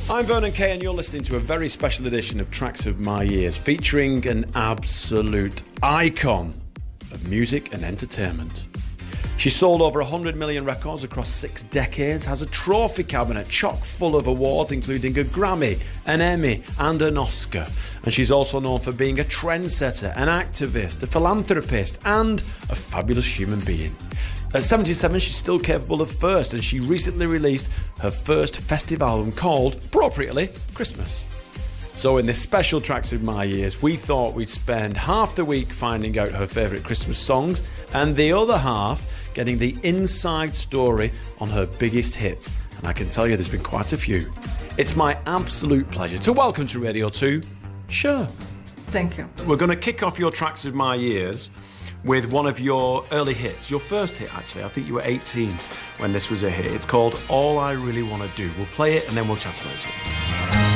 I'm Vernon Kay and you're listening to a very special edition of Tracks of My Years featuring an absolute icon of music and entertainment. She sold over 100 million records across 6 decades, has a trophy cabinet chock full of awards including a Grammy, an Emmy and an Oscar. And she's also known for being a trendsetter, an activist, a philanthropist and a fabulous human being. At 77, she's still capable of first, and she recently released her first festive album called, appropriately, Christmas. So in this special Tracks of My Years, we thought we'd spend half the week finding out her favourite Christmas songs and the other half getting the inside story on her biggest hits. And I can tell you there's been quite a few. It's my absolute pleasure to welcome to Radio 2, Cher. Thank you. We're going to kick off your Tracks of My Years with one of your early hits, your first hit actually. I think you were 18 when this was a hit. It's called All I Really Want to Do. We'll play it and then we'll chat about it.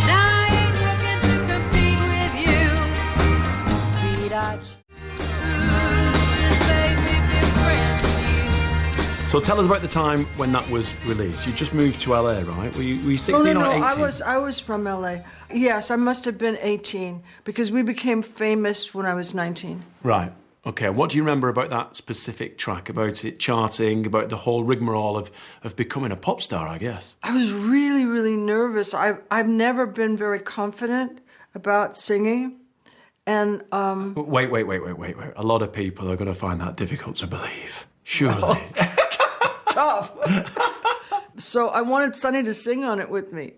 Now I ain't looking to compete with you. Beat I choose, baby, be friends. So tell us about the time when that was released. You just moved to LA, right? Were you 16 no, or 18? I was from LA. Yes, I must have been 18 because we became famous when I was 19. Right. Okay, what do you remember about that specific track, about it charting, about the whole rigmarole of becoming a pop star, I guess? I was really, really nervous. I've never been very confident about singing. And Wait. A lot of people are going to find that difficult to believe. Surely. Oh. Tough. So I wanted Sonny to sing on it with me.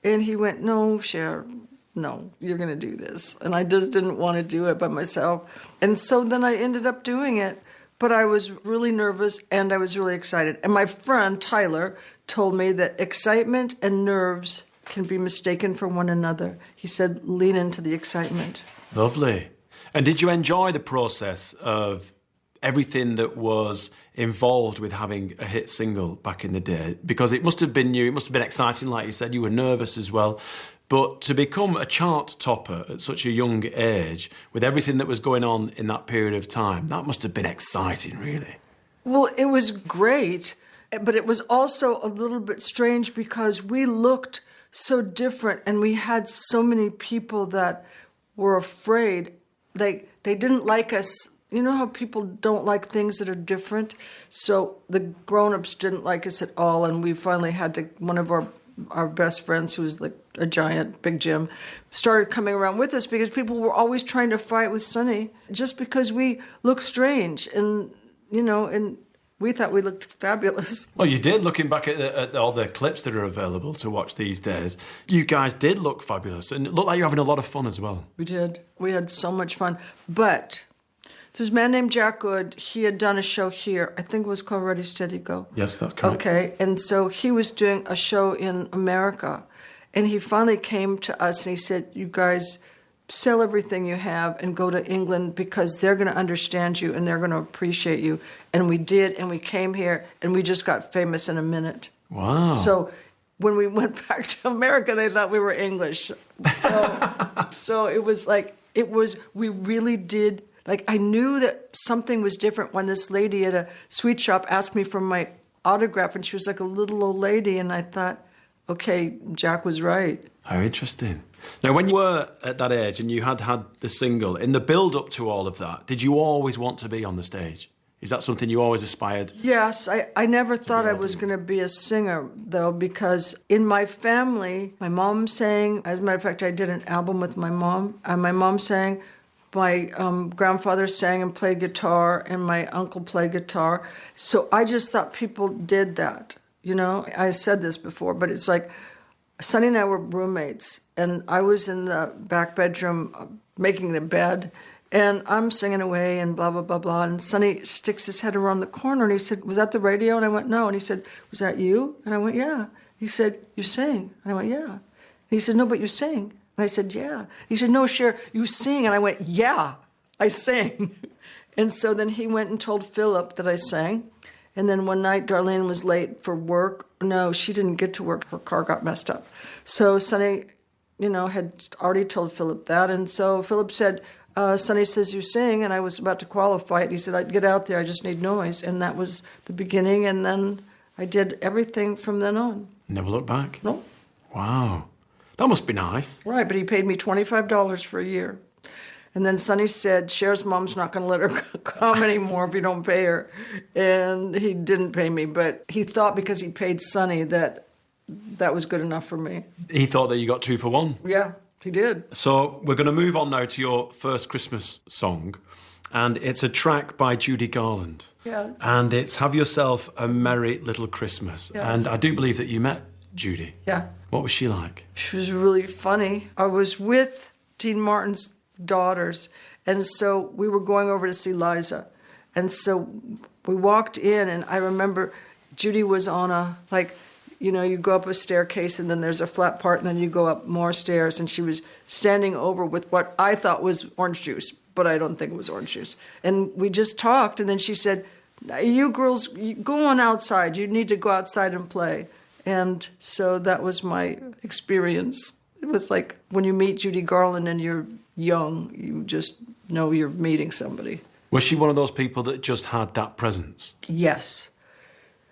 And he went, no, Cher, no, you're going to do this. And I just didn't want to do it by myself. And so then I ended up doing it. But I was really nervous and I was really excited. And my friend, Tyler, told me that excitement and nerves can be mistaken for one another. He said, lean into the excitement. Lovely. And did you enjoy the process of everything that was involved with having a hit single back in the day? Because it must have been new, it must have been exciting, like you said, you were nervous as well. But to become a chart topper at such a young age, with everything that was going on in that period of time, that must have been exciting, really. Well, it was great, but it was also a little bit strange because we looked so different and we had so many people that were afraid. They didn't like us. You know how people don't like things that are different? So the grown-ups didn't like us at all, and we finally had to, one of our best friends, who was like a giant, Big Jim, started coming around with us because people were always trying to fight with Sonny just because we looked strange. And, you know, and we thought we looked fabulous. Well, you did, looking back at all the clips that are available to watch these days. You guys did look fabulous, and it looked like you were having a lot of fun as well. We did. We had so much fun. But there's a man named Jack Good. He had done a show here. I think it was called Ready, Steady, Go. Yes, that's correct. Okay, and so he was doing a show in America. And he finally came to us and he said, you guys, sell everything you have and go to England because they're going to understand you and they're going to appreciate you. And we did, and we came here, and we just got famous in a minute. Wow. So when we went back to America, they thought we were English. So it was like, we really did. Like, I knew that something was different when this lady at a sweet shop asked me for my autograph, and she was like a little old lady, and I thought, okay, Jack was right. How interesting. Now, when you were at that age and you had the single, in the build-up to all of that, did you always want to be on the stage? Is that something you always aspired? Yes, I never thought I was going to be a singer, though, because in my family, my mom sang. As a matter of fact, I did an album with my mom, and my mom sang. My grandfather sang and played guitar, and my uncle played guitar. So I just thought people did that, you know? I said this before, but it's like Sonny and I were roommates, and I was in the back bedroom making the bed, and I'm singing away and blah, blah, blah, blah. And Sonny sticks his head around the corner, and he said, was that the radio? And I went, no. And he said, was that you? And I went, yeah. He said, you sing? And I went, yeah. And he said, no, but you sing. And I said, yeah. He said, no, Cher, you sing. And I went, yeah, I sing. And so then he went and told Philip that I sang. And then one night, Darlene was late for work. No, she didn't get to work. Her car got messed up. So Sonny, you know, had already told Philip that. And so Philip said, Sonny says you sing. And I was about to qualify it. He said, I'd get out there. I just need noise. And that was the beginning. And then I did everything from then on. Never looked back? No. Wow. That must be nice. Right, but he paid me $25 for a year. And then Sonny said, Cher's mom's not going to let her come anymore if you don't pay her. And he didn't pay me, but he thought because he paid Sonny that was good enough for me. He thought that you got 2 for 1. Yeah, he did. So we're going to move on now to your first Christmas song. And it's a track by Judy Garland. Yes. And it's Have Yourself a Merry Little Christmas. Yes. And I do believe that you met Judy. Yeah. What was she like? She was really funny. I was with Dean Martin's daughters, and so we were going over to see Liza. And so we walked in, and I remember Judy was on a, like, you know, you go up a staircase, and then there's a flat part, and then you go up more stairs, and she was standing over with what I thought was orange juice, but I don't think it was orange juice. And we just talked, and then she said, you girls, you go on outside. You need to go outside and play. And so that was my experience. It was like when you meet Judy Garland and you're young, you just know you're meeting somebody. Was she one of those people that just had that presence? Yes.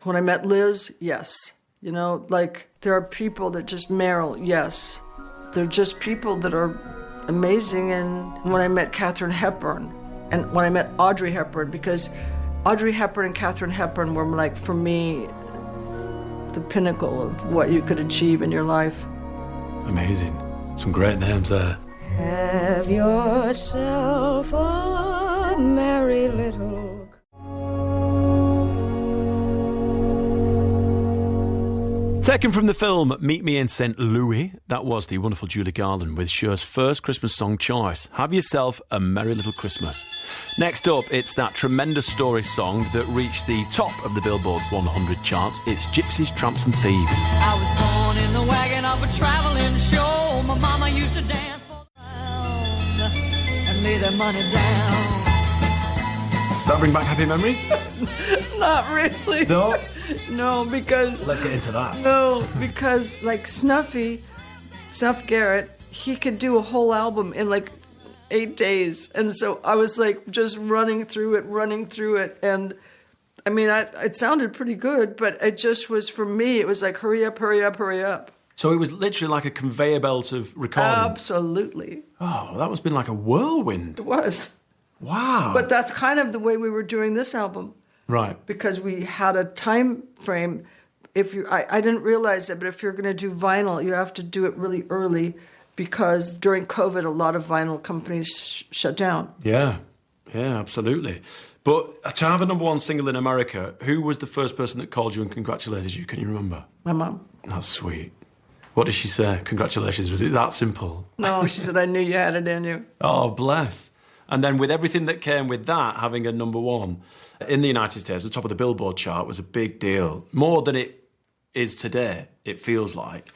When I met Liz, yes. You know, like there are people that just, Meryl, yes. They're just people that are amazing. And when I met Katharine Hepburn, and when I met Audrey Hepburn, because Audrey Hepburn and Katharine Hepburn were like, for me, the pinnacle of what you could achieve in your life. Amazing. Some great names there. Have yourself a merry little... Taken from the film Meet Me in St. Louis, that was the wonderful Judy Garland with Cher's first Christmas song choice, Have Yourself a Merry Little Christmas. Next up, it's that tremendous story song that reached the top of the Billboard 100 charts. It's Gypsies, Tramps and Thieves. I was born in the wagon of a traveling show. My mama used to dance for the pound and lay their money down. Does that bring back happy memories? Not really. No? No, because... Let's get into that. No, because like Snuff Garrett, he could do a whole album in like 8 days. And so I was like just running through it. And I mean, it sounded pretty good, but it just was, for me, it was like, hurry up, hurry up, hurry up. So it was literally like a conveyor belt of recording? Absolutely. Oh, that must have been like a whirlwind. It was. Wow. But that's kind of the way we were doing this album. Right. Because we had a time frame. I didn't realize that, but if you're going to do vinyl, you have to do it really early, because during COVID, a lot of vinyl companies shut down. Yeah, absolutely. But to have a number one single in America, who was the first person that called you and congratulated you? Can you remember? My mom. That's sweet. What did she say? Congratulations. Was it that simple? No, she said, I knew you had it in you. Oh, bless. And then with everything that came with that, having a number one in the United States, the top of the Billboard chart was a big deal. More than it is today, it feels like.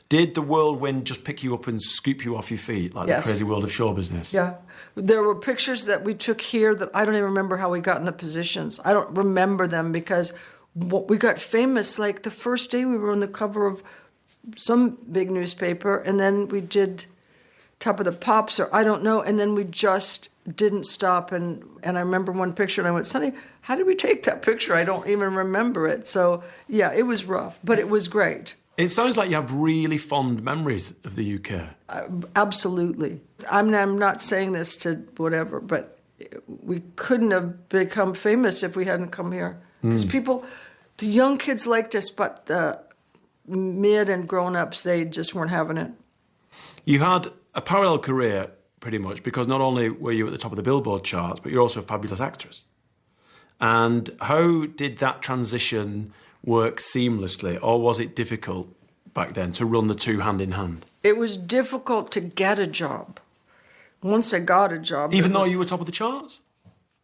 Did the whirlwind just pick you up and scoop you off your feet, like Yes. the crazy world of show business? Yeah. There were pictures that we took here that I don't even remember how we got in the positions. I don't remember them because we got famous like the first day we were on the cover of some big newspaper, and then we did Top of the Pops, or I don't know, and then we just didn't stop. And I remember one picture, and I went, Sonny, how did we take that picture? I don't even remember it. So, yeah, it was rough, but it was great. It sounds like you have really fond memories of the UK. Absolutely. I'm not saying this to whatever, but we couldn't have become famous if we hadn't come here. Because the young kids liked us, but the mid and grown-ups, they just weren't having it. You had a parallel career, pretty much, because not only were you at the top of the Billboard charts, but you're also a fabulous actress. And how did that transition work seamlessly, or was it difficult back then to run the two hand in hand? It was difficult to get a job. Once I got a job... Even though you were top of the charts?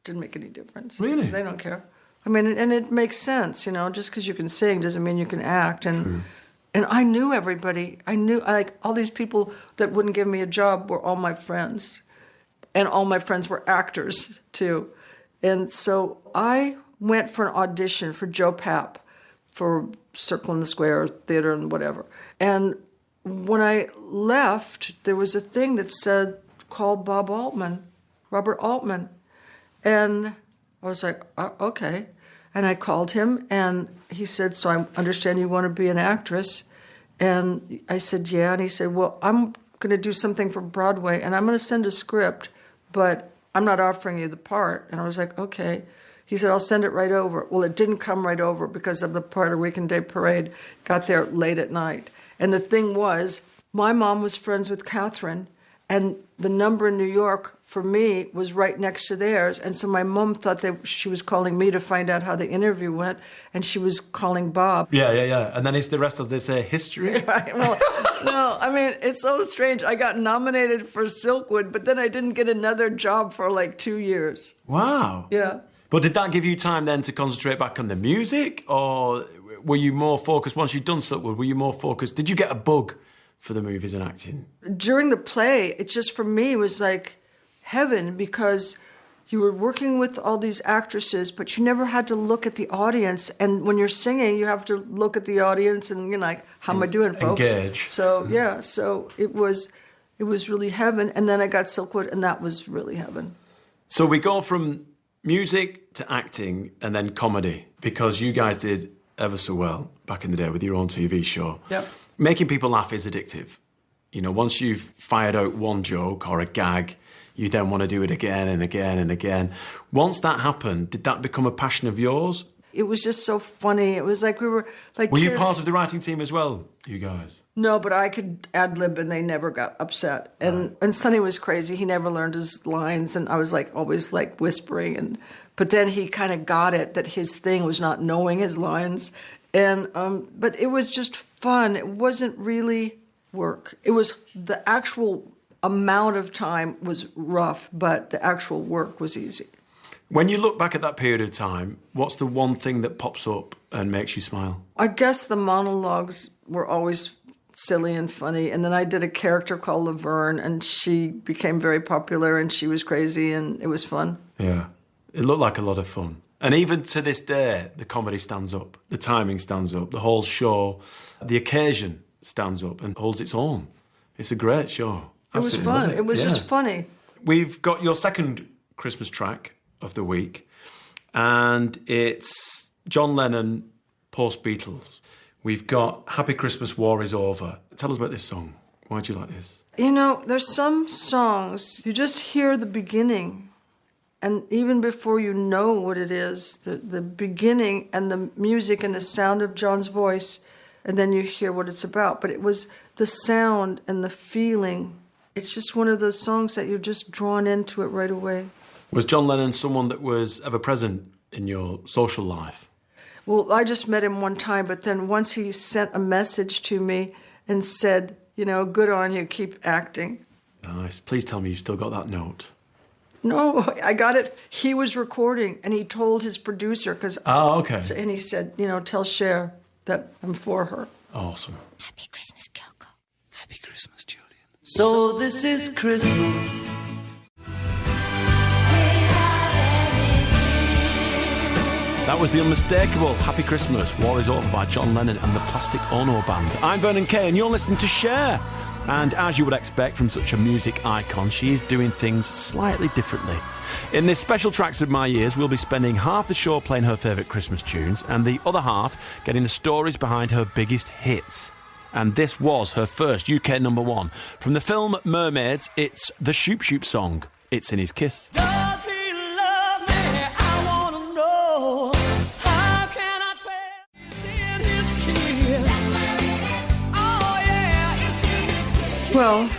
Didn't make any difference. Really? They don't care. I mean, and it makes sense, you know, just because you can sing doesn't mean you can act. And I knew everybody. I knew, like, all these people that wouldn't give me a job were all my friends. And all my friends were actors, too. And so I went for an audition for Joe Papp for Circle in the Square Theater and whatever. And when I left, there was a thing that said, call Robert Altman. And I was like, okay. And I called him, and he said, so I understand you want to be an actress. And I said, yeah. And he said, well, I'm going to do something for Broadway, and I'm going to send a script, but I'm not offering you the part. And I was like, okay. He said, I'll send it right over. Well, it didn't come right over because of the Puerto Rican Day Parade. Got there late at night. And the thing was, my mom was friends with Catherine, and the number in New York for me was right next to theirs. And so my mom thought that she was calling me to find out how the interview went, and she was calling Bob. Yeah. And then it's the rest, as they say, history. Right. Well, no, I mean, it's so strange. I got nominated for Silkwood, but then I didn't get another job for like 2 years. Wow. Yeah. But did that give you time then to concentrate back on the music, or were you more focused once you'd done Silkwood? Were you more focused? Did you get a bug for the movies and acting? During the play, it just, for me, was like heaven, because you were working with all these actresses, but you never had to look at the audience. And when you're singing, you have to look at the audience and you're like, how am I doing, folks? Engage. So, yeah, so it was really heaven. And then I got Silkwood, and that was really heaven. So we go from music to acting and then comedy, because you guys did ever so well back in the day with your own TV show. Yep. Making people laugh is addictive. You know, once you've fired out one joke or a gag, you then want to do it again and again and again. Once that happened, did that become a passion of yours? It was just so funny. It was like we were like Were kids. you part of the writing team as well, you guys? No, but I could ad-lib, and they never got upset. And Sonny was crazy. He never learned his lines, and I was like always like whispering. But then he kind of got it, that his thing was not knowing his lines. And but it was just fun. It wasn't really work. It was the actual amount of time was rough, but the actual work was easy. When you look back at that period of time, what's the one thing that pops up and makes you smile? I guess the monologues were always silly and funny. And then I did a character called Laverne, and she became very popular, and she was crazy, and it was fun. Yeah, it looked like a lot of fun. And even to this day, the comedy stands up, the timing stands up, the whole show, the occasion stands up and holds its own. It's a great show. It was Absolutely fun. love It was just funny. We've got your second Christmas track of the week, and it's John Lennon, post-Beatles. We've got Happy Christmas, War is Over. Tell us about this song. Why do you like this? You know, there's some songs, you just hear the beginning, and even before you know what it is, the beginning and the music and the sound of John's voice, and then you hear what it's about. But it was the sound and the feeling. It's just one of those songs that you're just drawn into it right away. Was John Lennon someone that was ever present in your social life? Well, I just met him one time, but then once he sent a message to me and said, you know, good on you, keep acting. Nice. Please tell me you've still got that note. No, I got it. He was recording, and he told his producer, because... Oh, okay. And he said, you know, tell Cher that I'm for her. Awesome. Happy Christmas, Yoko. Happy Christmas, Julian. So this is Christmas. That was the unmistakable Happy Christmas, War is Over by John Lennon and the Plastic Ono Band. I'm Vernon Kay, and you're listening to Cher. And as you would expect from such a music icon, she is doing things slightly differently. In this special Tracks of My Years, we'll be spending half the show playing her favourite Christmas tunes and the other half getting the stories behind her biggest hits. And this was her first UK #1. From the film Mermaids, it's the Shoop Shoop song, It's in His Kiss. Does he love me? I want to know. How can I tell? It's in his kiss. Oh, yeah, it's in his kiss. Well,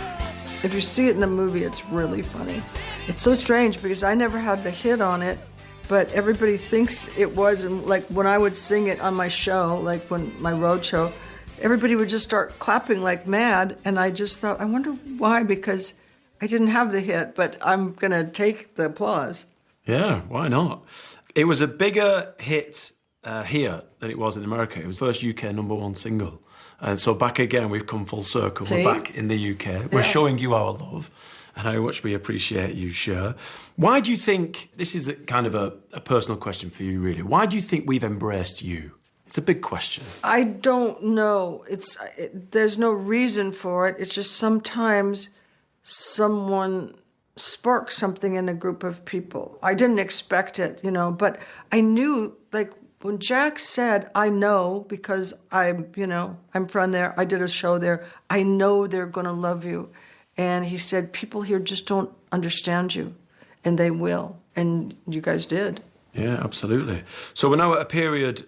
if you see it in the movie, it's really funny. It's so strange because I never had the hit on it, but everybody thinks it was. And like when I would sing it on my show, like when my road show, everybody would just start clapping like mad. And I just thought, I wonder why, because I didn't have the hit, but I'm going to take the applause. Yeah, why not? It was a bigger hit here than it was in America. It was the first UK #1 single. And so back again, we've come full circle. See? We're back in the UK. We're showing you our love and how much we appreciate you, Cher. Why do you think, this is kind of a personal question for you, really. Why do you think we've embraced you? It's a big question. I don't know. There's no reason for it. It's just sometimes someone sparks something in a group of people. I didn't expect it, you know, but I knew, like, when Jack said, I know, because I'm from there, I did a show there, I know they're going to love you. And he said, people here just don't understand you, and they will. And you guys did. Yeah, absolutely. So we're now at a period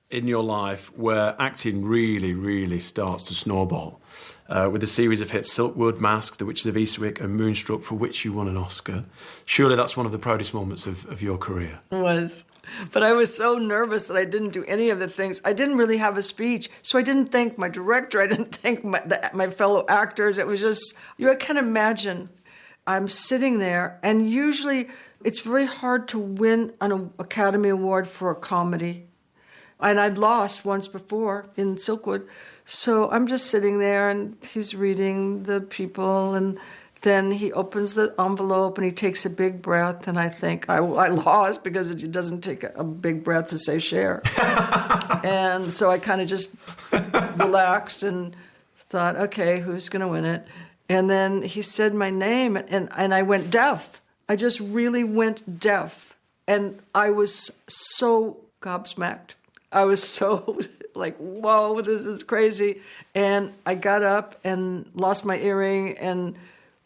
in your life where acting really, really starts to snowball. With a series of hits, Silkwood, Mask, The Witches of Eastwick and Moonstruck, for which you won an Oscar. Surely that's one of the proudest moments of your career. It was. But I was so nervous that I didn't do any of the things. I didn't really have a speech, so I didn't thank my director. I didn't thank my fellow actors. It was just, I can't imagine. I'm sitting there, and usually it's very hard to win an Academy Award for a comedy. And I'd lost once before in Silkwood. So I'm just sitting there, and he's reading the people, and then he opens the envelope, and he takes a big breath, and I think, I lost because it doesn't take a big breath to say Cher. And so I kind of just relaxed and thought, okay, who's going to win it? And then he said my name, and I went deaf. I just really went deaf. And I was so gobsmacked. I was so like, whoa, this is crazy. And I got up and lost my earring and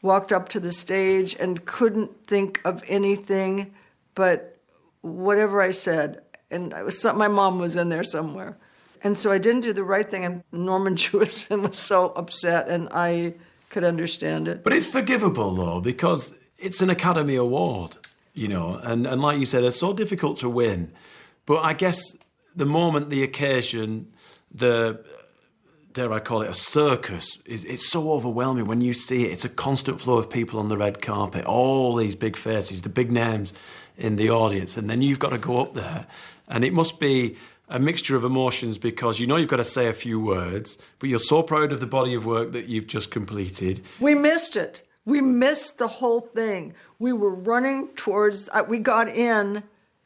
walked up to the stage and couldn't think of anything but whatever I said. And my mom was in there somewhere. And so I didn't do the right thing. And Norman Jewison was so upset, and I could understand it. But it's forgivable, though, because it's an Academy Award, and like you said, they're so difficult to win. But I guess the moment, the occasion, dare I call it a circus, it's so overwhelming when you see it. It's a constant flow of people on the red carpet, all these big faces, the big names in the audience, and then you've got to go up there, and it must be a mixture of emotions because you've got to say a few words, but you're so proud of the body of work that you've just completed. We missed it. We missed the whole thing. We were running towards, we got in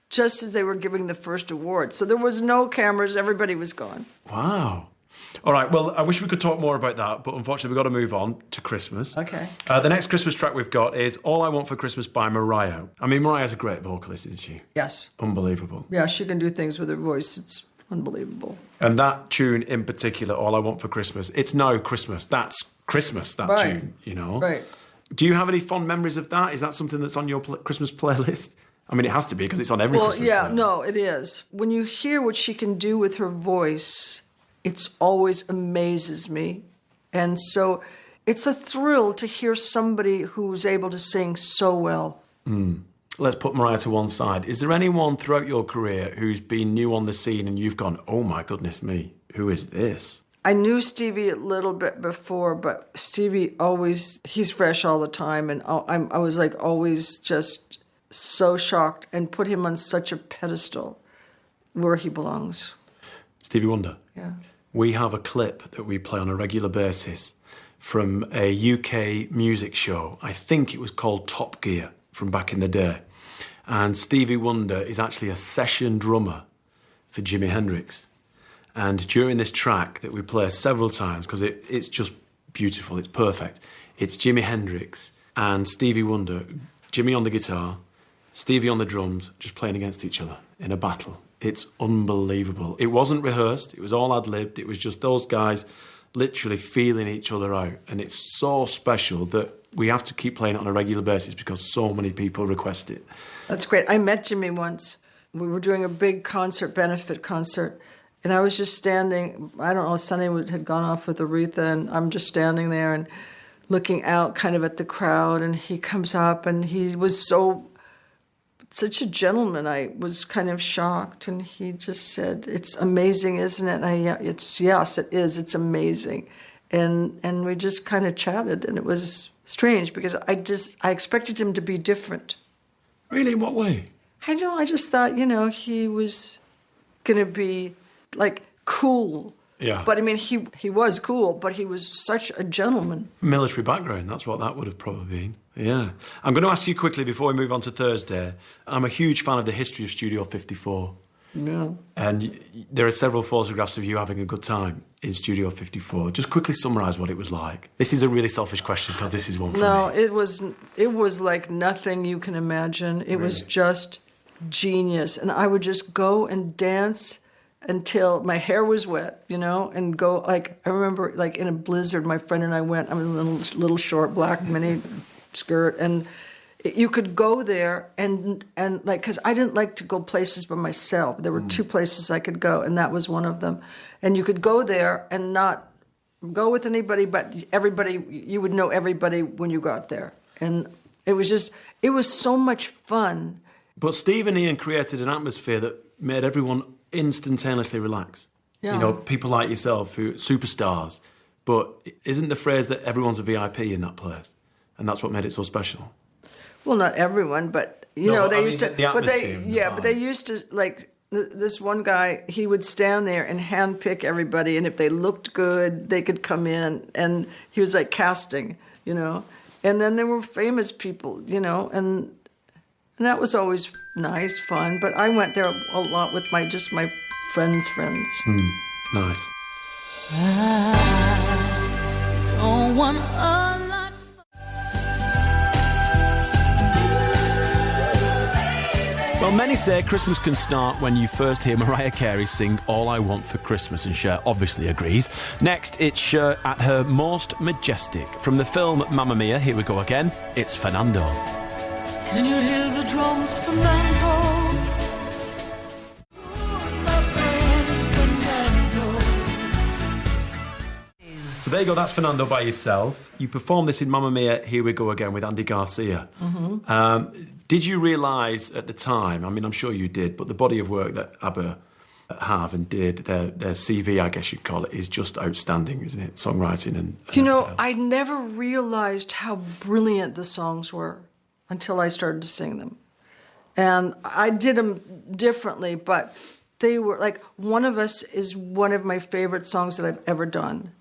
just as they were giving the first award. So there was no cameras, everybody was gone. Wow. All right, well, I wish we could talk more about that, but unfortunately we've got to move on to Christmas. Okay. The next Christmas track we've got is All I Want for Christmas by Mariah. I mean, Mariah's a great vocalist, isn't she? Yes. Unbelievable. Yeah, she can do things with her voice. It's unbelievable. And that tune in particular, All I Want for Christmas, it's now Christmas. That's Christmas, that Right. tune, Right. Do you have any fond memories of that? Is that something that's on your Christmas playlist? I mean, it has to be because it's on every Christmas playlist. No, it is. When you hear what she can do with her voice, it always amazes me. And so it's a thrill to hear somebody who's able to sing so well. Let's put Mariah to one side. Is there anyone throughout your career who's been new on the scene and you've gone, oh my goodness me, who is this? I knew Stevie a little bit before, but Stevie he's fresh all the time. And I was like always just so shocked and put him on such a pedestal where he belongs. Stevie Wonder. Yeah. We have a clip that we play on a regular basis from a UK music show. I think it was called Top Gear from back in the day. And Stevie Wonder is actually a session drummer for Jimi Hendrix. And during this track that we play several times, because it's just beautiful, it's perfect, it's Jimi Hendrix and Stevie Wonder, Jimmy on the guitar, Stevie on the drums, just playing against each other in a battle. It's unbelievable. It wasn't rehearsed. It was all ad-libbed. It was just those guys literally feeling each other out. And it's so special that we have to keep playing it on a regular basis because so many people request it. That's great. I met Jimmy once. We were doing a big concert, benefit concert, and I was just standing. I don't know, Sonny had gone off with Aretha, and I'm just standing there and looking out kind of at the crowd, and he comes up, and he was such a gentleman. I was kind of shocked, and he just said, "It's amazing, isn't it?" And yes, it is. It's amazing, and we just kind of chatted, and it was strange because I expected him to be different. Really? In what way? I know. I just thought, he was going to be like cool. Yeah. But I mean, he was cool, but he was such a gentleman. Military background, that's what that would have probably been. Yeah. I'm going to ask you quickly before we move on to Thursday. I'm a huge fan of the history of Studio 54. Yeah. And there are several photographs of you having a good time in Studio 54. Just quickly summarise what it was like. This is a really selfish question because this is one for me. No, it was like nothing you can imagine. It was just genius. And I would just go and dance until my hair was wet, you know, and go, like, I remember, like, in a blizzard, my friend and I went, I'm in a little short black mini skirt, and you could go there and like, because I didn't like to go places by myself. There were two places I could go, and that was one of them. And you could go there and not go with anybody, but everybody, you would know everybody when you got there. And it was so much fun. But Steve and Ian created an atmosphere that made everyone instantaneously relax. Yeah. You know, people like yourself, who superstars. But isn't the phrase that everyone's a VIP in that place? And that's what made it so special. Well, not everyone, but they used to. But they used to, like, this one guy. He would stand there and handpick everybody, and if they looked good, they could come in. And he was like casting, you know. And then there were famous people, you know, and that was always nice, fun. But I went there a lot with my friends' friends. Nice. I don't want a lot. Well, many say Christmas can start when you first hear Mariah Carey sing All I Want for Christmas, and Cher obviously agrees. Next, it's Cher at her most majestic. From the film Mamma Mia, here we go again, it's Fernando. Can you hear the drums, Fernando? My friend Fernando. So there you go, that's Fernando by yourself. You performed this in Mamma Mia, here we go again, with Andy Garcia. Did you realise at the time, I mean, I'm sure you did, but the body of work that ABBA have and did, their CV, I guess you'd call it, is just outstanding, isn't it? Songwriting and You know, I never realized how brilliant the songs were until I started to sing them. And I did them differently, but they were, like, One of Us is one of my favorite songs that I've ever done.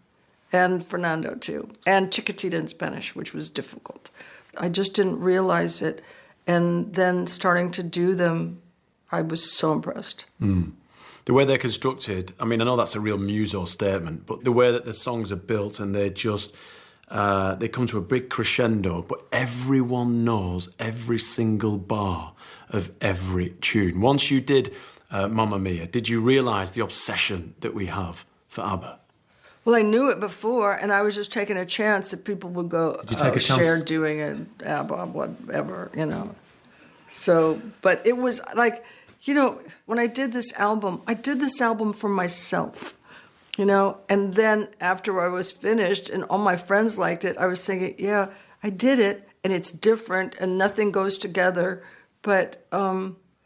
And Fernando, too. And Chiquitita in Spanish, which was difficult. I just didn't realize it. And then starting to do them, I was so impressed. The way they're constructed, I mean, I know that's a real muso statement, but the way that the songs are built and they just, they come to a big crescendo, but everyone knows every single bar of every tune. Once you did Mamma Mia, did you realise the obsession that we have for ABBA? Well, I knew it before, and I was just taking a chance that people would go, Did you take a chance? Cher doing it, ABBA, whatever, you know. So, but it was like, you know, when I did this album for myself, you know, and then after I was finished and all my friends liked it, I was thinking, yeah, I did it, and it's different, and nothing goes together, but...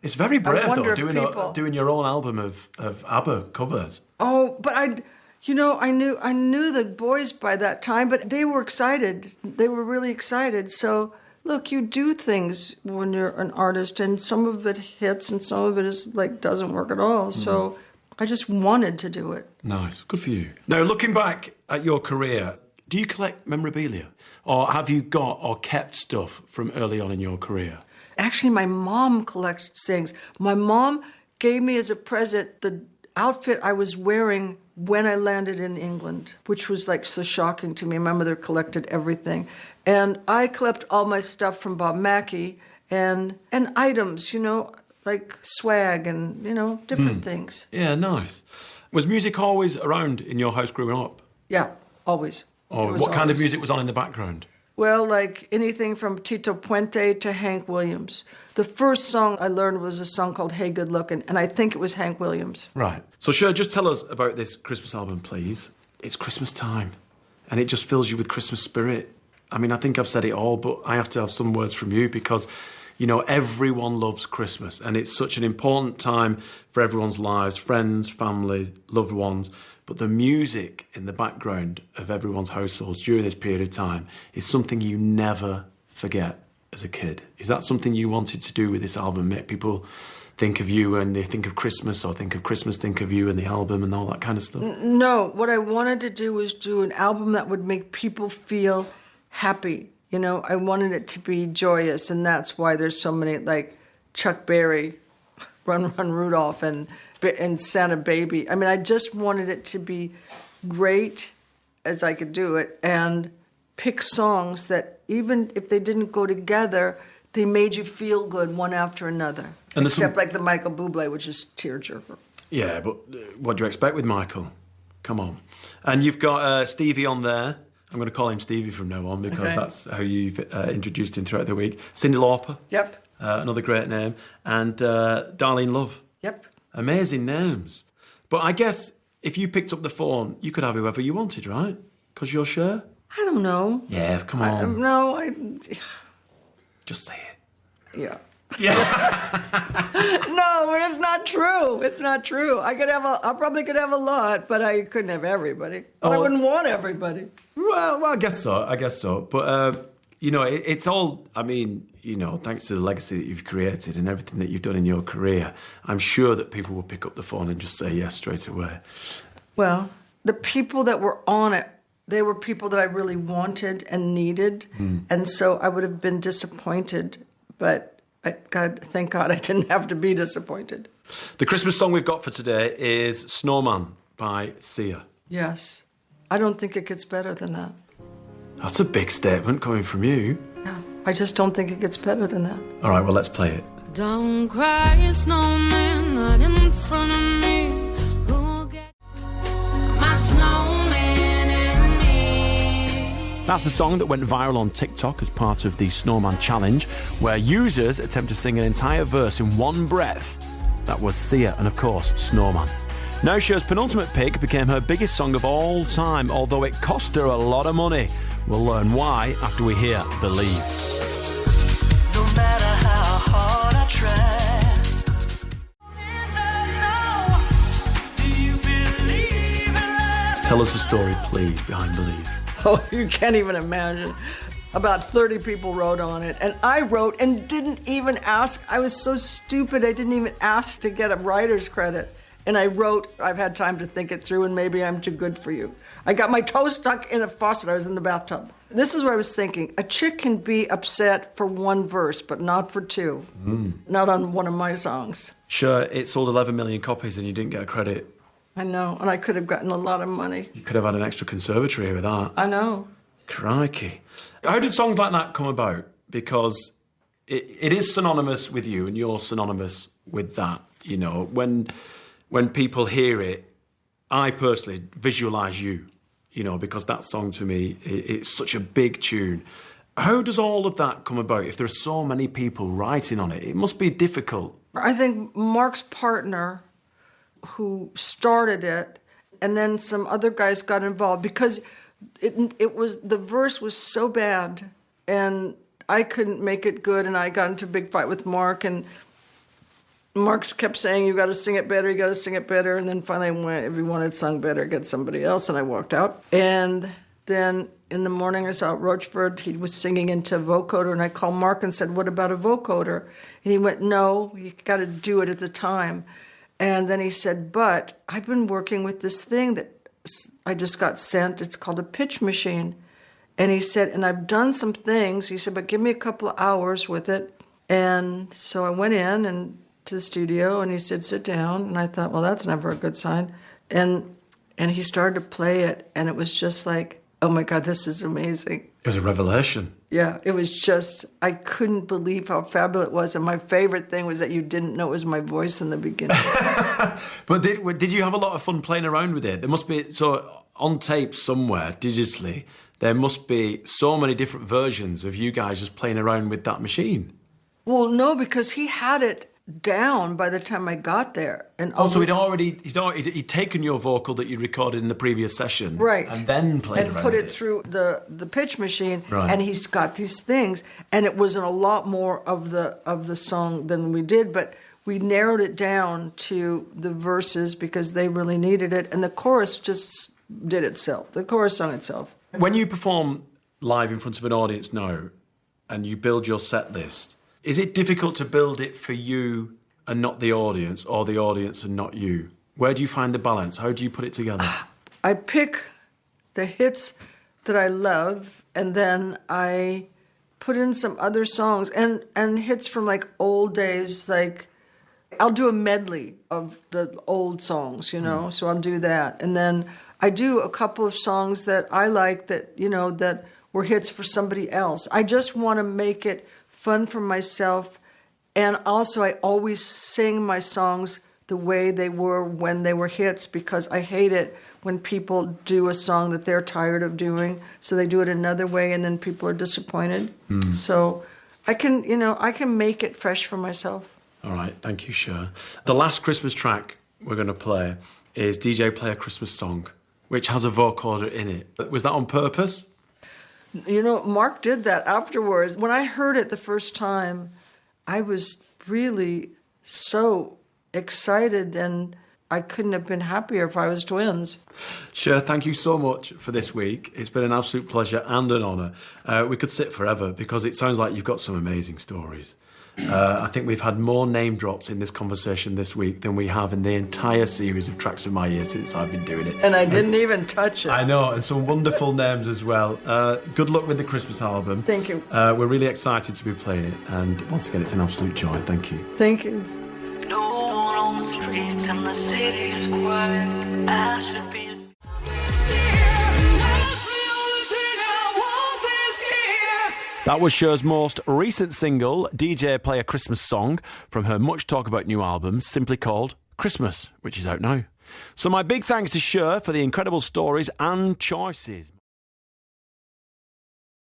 It's very brave, though, people... doing your own album of ABBA covers. Oh, but I knew the boys by that time, but they were excited. They were really excited. So, look, you do things when you're an artist, and some of it hits, and some of it is like doesn't work at all. So, I just wanted to do it. Nice, good for you. Now, looking back at your career, do you collect memorabilia, or have you got or kept stuff from early on in your career? Actually, my mom collects things. My mom gave me as a present the outfit I was wearing when I landed in England, which was like so shocking to me. My mother collected everything. And I collect all my stuff from Bob Mackie and items, you know, like swag and, you know, different things. Yeah, nice. Was music always around in your house growing up? Yeah, always. Or what kind of music was on in the background? Well, like anything from Tito Puente to Hank Williams. The first song I learned was a song called Hey Good Lookin', and I think it was Hank Williams. Right. So, Cher, just tell us about this Christmas album, please. It's Christmas time, and it just fills you with Christmas spirit. I mean, I think I've said it all, but I have to have some words from you because, you know, everyone loves Christmas, and it's such an important time for everyone's lives, friends, family, loved ones. But the music in the background of everyone's households during this period of time is something you never forget as a kid. Is that something you wanted to do with this album? Make people think of you and they think of Christmas, or think of Christmas, think of you and the album and all that kind of stuff? No, what I wanted to do was do an album that would make people feel happy. You know, I wanted it to be joyous, and that's why there's so many, like Chuck Berry, Run Run Rudolph, and Santa Baby. I mean, I just wanted it to be great as I could do it, and pick songs that even if they didn't go together, they made you feel good one after another. And Except like the Michael Bublé, which is tearjerker. Yeah, but what do you expect with Michael? Come on. And you've got Stevie on there. I'm going to call him Stevie from now on because that's how you've introduced him throughout the week. Cyndi Lauper. Yep. Another great name. And Darlene Love. Yep. Amazing names. But I guess if you picked up the phone, you could have whoever you wanted, right? Because you're Cher? I don't know. Yes, come on. Just say it. Yeah. Yeah. No, but it's not true. It's not true. I probably could have a lot, but I couldn't have everybody. But I wouldn't want everybody. Well, I guess so. But, it's all, thanks to the legacy that you've created and everything that you've done in your career, I'm sure that people will pick up the phone and just say yes straight away. Well, the people that were on it, they were people that I really wanted and needed. And so I would have been disappointed, but thank God I didn't have to be disappointed. The Christmas song we've got for today is Snowman by Cher. Yes. I don't think it gets better than that. That's a big statement coming from you. Yeah. I just don't think it gets better than that. All right, well, let's play it. Don't cry, snowman, not in front of me. Who'll get my snowman and me? That's the song that went viral on TikTok as part of the Snowman Challenge, where users attempt to sing an entire verse in one breath. That was Sia and, of course, Snowman. Now Cher's penultimate pick became her biggest song of all time, although it cost her a lot of money. We'll learn why after we hear Believe. No matter how hard I try, do you believe in love? Tell us the story, please, behind Believe. Oh, you can't even imagine. About 30 people wrote on it, and I wrote and didn't even ask. I was so stupid, I didn't even ask to get a writer's credit. And I wrote, I've had time to think it through, and maybe I'm too good for you. I got my toe stuck in a faucet. I was in the bathtub. This is what I was thinking. A chick can be upset for one verse, but not for two. Not on one of my songs. Sure, it sold 11 million copies and you didn't get a credit. I know, and I could have gotten a lot of money. You could have had an extra conservatory with that. I know. Crikey. How did songs like that come about? Because it is synonymous with you and you're synonymous with that. You know, when people hear it, I personally visualise you, because that song to me, it's such a big tune. How does all of that come about if there are so many people writing on it? It must be difficult. I think Mark's partner, who started it, and then some other guys got involved because the verse was so bad and I couldn't make it good, and I got into a big fight with Mark, and Mark kept saying, you got to sing it better, you got to sing it better. And then finally I went, if you want it sung better, get somebody else. And I walked out. And then in the morning I saw Rochford, he was singing into a vocoder. And I called Mark and said, what about a vocoder? And he went, no, you got to do it at the time. And then he said, but I've been working with this thing that I just got sent. It's called a pitch machine. And he said, and I've done some things. He said, but give me a couple of hours with it. And so I went in and to the studio, and he said, sit down. And I thought, well, that's never a good sign. And he started to play it, and it was just like, oh my God, this is amazing. It was a revelation. Yeah, it was just, I couldn't believe how fabulous it was. And my favorite thing was that you didn't know it was my voice in the beginning. But did you have a lot of fun playing around with it? There must be, so on tape somewhere, digitally, there must be so many different versions of you guys just playing around with that machine. Well, no, because he had it down by the time I got there. And so he'd taken your vocal that you recorded in the previous session, right, and then played and around put with it through the pitch machine, right. And he's got these things, and it was in a lot more of the song than we did, but we narrowed it down to the verses because they really needed it, and the chorus just did itself. The chorus sung itself. When you perform live in front of an audience now, and you build your set list, is it difficult to build it for you and not the audience, or the audience and not you? Where do you find the balance? How do you put it together? I pick the hits that I love, and then I put in some other songs and hits from like old days. Like I'll do a medley of the old songs, so I'll do that. And then I do a couple of songs that I like that were hits for somebody else. I just want to make it fun for myself, and also I always sing my songs the way they were when they were hits, because I hate it when people do a song that they're tired of doing, so they do it another way and then people are disappointed. So I can make it fresh for myself. All right, thank you, Cher. The last Christmas track we're going to play is DJ Play a Christmas Song, which has a vocoder in it. Was that on purpose? Mark did that afterwards. When I heard it the first time, I was really so excited, and I couldn't have been happier if I was twins. Cher, thank you so much for this week. It's been an absolute pleasure and an honour. We could sit forever because it sounds like you've got some amazing stories. I think we've had more name drops in this conversation this week than we have in the entire series of Tracks of My Year since I've been doing it. And I didn't even touch it. I know, and some wonderful names as well. Good luck with the Christmas album. Thank you. We're really excited to be playing it, and once again, it's an absolute joy. Thank you. Thank you. No one on the streets and the city is quiet. I should be. That was Cher's most recent single, DJ Play a Christmas Song, from her much talk about new album, simply called Christmas, which is out now. So my big thanks to Cher for the incredible stories and choices.